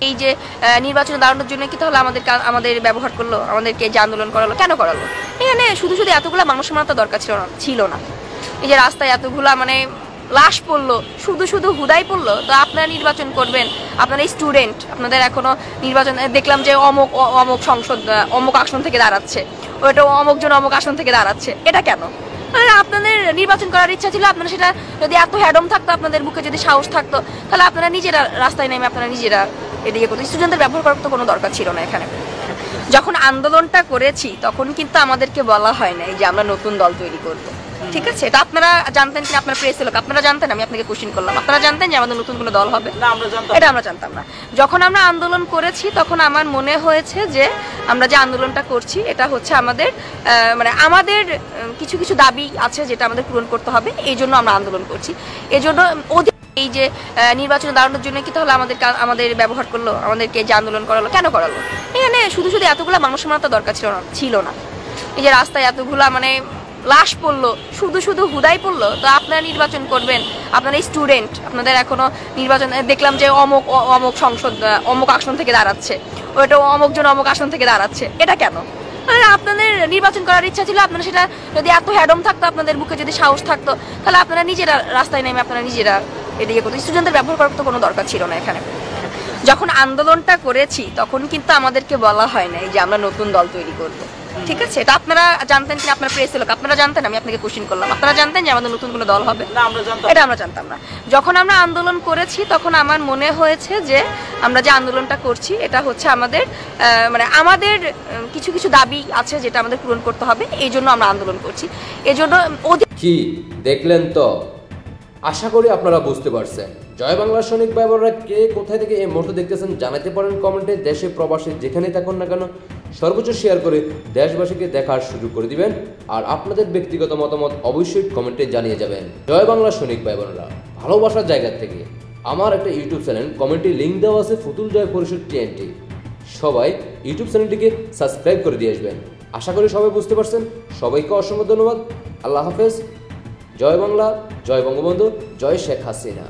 এই যে নির্বাচনে দাঁড়ানোর জন্য কি তাহলে আমাদের ব্যবহার করলো, আমাদেরকে যে আন্দোলন করালো, কেন করালো? এখানে শুধু এতগুলা মানুষের মাথা দরকার ছিল না। এই যে রাস্তায় এতগুলা লাশ পড়লো, শুধু হুদাই পড়লো। তো আপনারা নির্বাচন করবেন, আপনারা স্টুডেন্ট, আপনাদের এখনো নির্বাচন দেখলাম যে অমুক সংসদ অমুক আসন থেকে দাঁড়াচ্ছে, ওইটা অমুক আসন থেকে দাঁড়াচ্ছে। এটা কেন? আপনাদের নির্বাচন করার ইচ্ছা ছিল, আপনারা সেটা যদি এত হ্যাডম থাকতো, আপনাদের বুকে যদি সাহস থাকতো, তাহলে আপনারা নিজেরা রাস্তায় নেমে আপনারা নিজেরা এদিকে করতো। স্টুডেন্টদের ব্যবহার করার তো কোনো দরকার ছিল না এখানে। যখন আন্দোলনটা করেছি তখন কিন্তু আমাদেরকে বলা হয় না যে আমরা নতুন দল তৈরি করবো, ঠিক আছে? এটা আপনারা জানতেন কি? আপনার প্রেস লোক, আপনারা জানতেন? আমি আপনাকে কোশ্চেন করলাম, আপনারা জানতেন যে আমাদের নতুন কোনো দল হবে? এটা আমরা জানতাম না। যখন আমরা আন্দোলন করেছি তখন আমার মনে হয়েছে যে আমরা যে আন্দোলনটা করছি এটা হচ্ছে আমাদের আমাদের কিছু দাবি আছে যেটা আমাদের পূরণ করতে হবে, এই জন্য আমরা আন্দোলন করছি। এই জন্য এই যে নির্বাচনে দাঁড়ানোর জন্য কি তাহলে আমাদের ব্যবহার করলো, আমাদেরকে যে আন্দোলন করালো, কেন করালো? এখানে শুধু দরকার ছিল না। এই যে রাস্তায় এতগুলা লাশ পড়লো, শুধু হুদাই পড়লো। তো আপনারা নির্বাচন করবেন, আপনারা স্টুডেন্ট, আপনাদের এখনো নির্বাচন দেখলাম যে অমুক সংসদ অমুক আসন থেকে দাঁড়াচ্ছে, ওইটা অমুক আসন থেকে দাঁড়াচ্ছে। এটা কেন? আপনাদের নির্বাচন করার ইচ্ছা ছিল, আপনারা সেটা যদি এত হ্যাডম থাকতো, আপনাদের বুকে যদি সাহস থাকতো, তাহলে আপনারা নিজেরা রাস্তায় নেমে আপনারা নিজেরা এদিকে করতো। স্টুডেন্টদের ব্যবহার করার তো কোনো দরকার ছিল না এখানে। যখন আন্দোলনটা করেছি তখন কিন্তু আমাদেরকে বলা হয় না যে আমরা নতুন দল তৈরি করবো, ঠিক আছে? এটা আপনারা জানতেন কি? আপনার প্রেস লোক, আপনারা জানতেন? আমি আপনাকে কোশ্চেন করলাম, আপনারা জানতেন যে আমাদের নতুন কোনো দল হবে? এটা আমরা জানতাম না। যখন আমরা আন্দোলন করেছি তখন আমার মনে হয়েছে যে আমরা যে আন্দোলনটা করছি এটা হচ্ছে আমাদের আমাদের কিছু দাবি আছে যেটা আমাদের পূরণ করতে হবে, এই জন্য আমরা আন্দোলন করছি। এই জন্য কি দেখলেন তো? আশা করি আপনারা বুঝতে পারছেন। জয় বাংলা সৈনিক ভাই বোনেরা কে কোথায় থেকে এই মুহূর্তে দেখতেছেন জানাতে পারেন কমেন্টে। দেশে প্রবাসে যেখানেই থাকুন না কেন সর্বোচ্চ শেয়ার করে দেশবাসীকে দেখার সুযোগ করে দিবেন। আর আপনাদের ব্যক্তিগত মতামত অবশ্যই কমেন্টে জানিয়ে যাবেন। জয় বাংলা সৈনিক ভাই বোনেরা, ভালোবাসার জায়গা থেকে আমার একটা ইউটিউব চ্যানেল, কমেন্টে লিঙ্ক দেওয়া আছে, ফুতুল জয় পরিষদ TNT। সবাই ইউটিউব চ্যানেলটিকে সাবস্ক্রাইব করে দিয়ে আসবেন। আশা করি সবাই বুঝতে পারছেন। সবাইকে অসংখ্য ধন্যবাদ। আল্লাহ হাফেজ। জয় বাংলা, জয় বঙ্গবন্ধু, জয় শেখ হাসিনা।